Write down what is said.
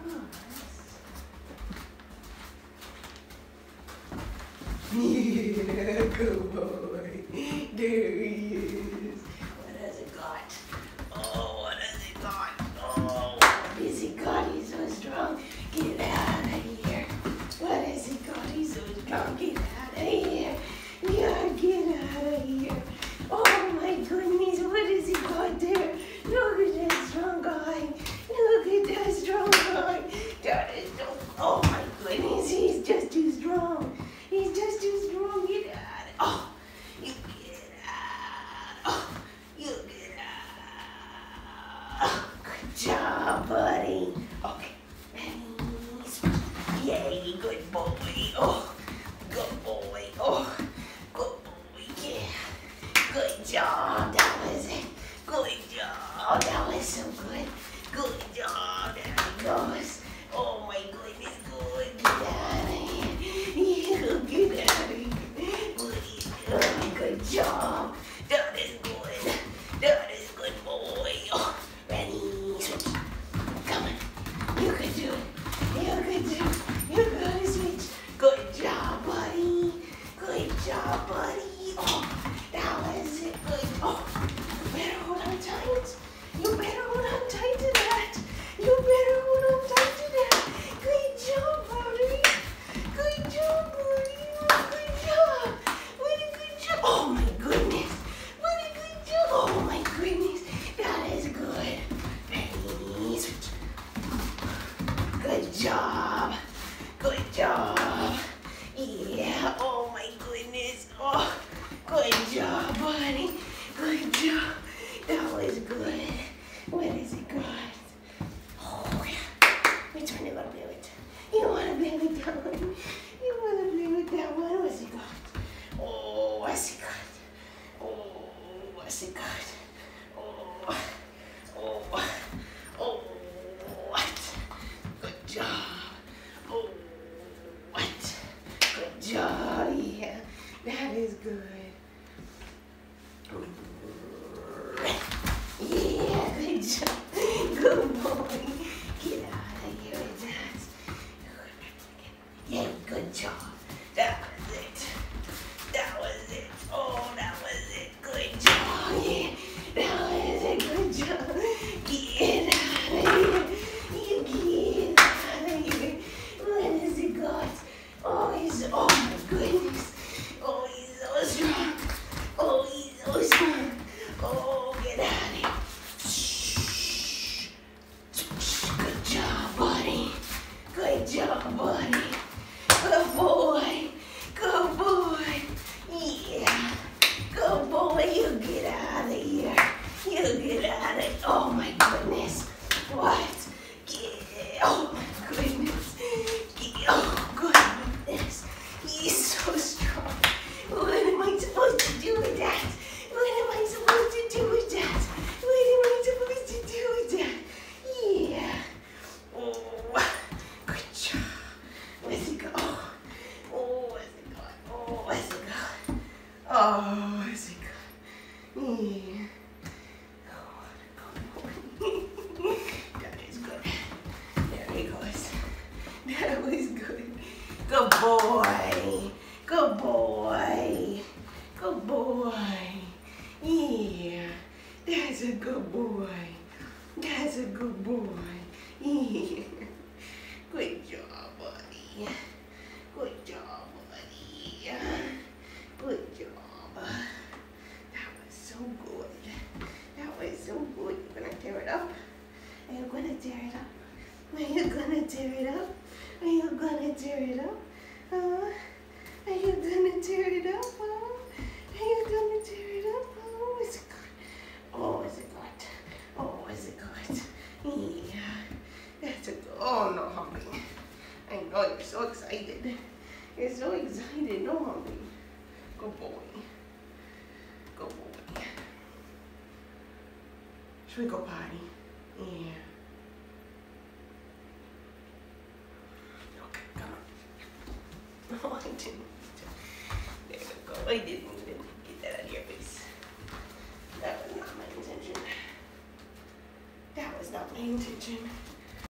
Oh, nice. Yeah, good boy. There he is. What has it got? Oh, what has it got? Oh, what has it got? He's so strong. Get out of here. What has he got? He's so strong. Get out of here. Yeah, get out of here. Oh my goodness, what has he got there? Look at that strong guy. Look at that strong guy. That is so, oh my goodness, he's just too strong. He's just too strong. Get out. Oh, you get out. Oh, you get out. Oh, good job, buddy. Okay. Yay, good boy. Oh, good boy. Oh, good boy. Yeah. Good job. That was it. Good job. That was so good. Good job. There he goes. Oh my goodness. Good. Get out of here. Get out of here. Good. Good job. That is good. That is good boy. Oh, ready. Switch. Come on. You can do it. You can do it. You gotta switch. Good job, buddy. Good job, buddy. Oh, that was it. Good. Oh, you better hold on tight. You better hold on tight to that. You better hold on tight to that. Good job, buddy. Good job, buddy. Good job. What a good job. Oh my goodness. What a good job. Oh my goodness. That is good. Ready, switch. Good job. Good job. Yeah. Oh my goodness. Oh, good job, buddy. Good job. That was good. What is it got? Oh yeah. Which one you wanna play with? You wanna play with that one? You wanna play with that one? What's it got? Oh, what's it got? Oh, what's it got? Oh, oh, oh, what? Good job. Oh, what? Good job. Yeah, that is good. Yeah, good job. Good boy. Get out of here with that. Yeah, good job. That was it. That was it. Oh, that was it. Good job. Yeah, that was it. Good job. Get out of here. You get out of here. What has he got? Oh, he's, oh my goodness. Oh, he's so strong. Oh, he's so strong. Oh, get out of here. Shh. Good job, buddy. Good job, buddy. Good boy. Good boy. Yeah. Good boy. You get out of here. You get out of here. Oh, my goodness. What? Yeah. Oh, my goodness. Yeah. Oh, goodness. He's so strong. What am I supposed to do with that? What am I supposed to do with that? What am I supposed to do with that? Yeah. Oh, good job. Where's it go? Oh, where's it going? Oh, where's it going? Oh, where's it going? Yeah. Oh, that is good. There he goes. That was good. Good boy. Good boy. Good boy. Yeah. That's a good boy. That's a good boy. Yeah. Good job, buddy. Good job, buddy. Good job. That was so good. That was so good. You're gonna tear it up? Are you gonna tear it up? Are you gonna tear it up? Are you gonna tear it up? Are you gonna tear it up? Are you gonna tear it up? Oh, is it good? Oh, is it good? Oh, is it good? Yeah. That's a good. Oh, no, Humpy. I know you're so excited. You're so excited. No, Humpy. Good boy. Good boy. Should we go potty? Yeah. Okay, come on. No, I didn't. There we go. I didn't even get that out of your face. That was not my intention. That was not my intention.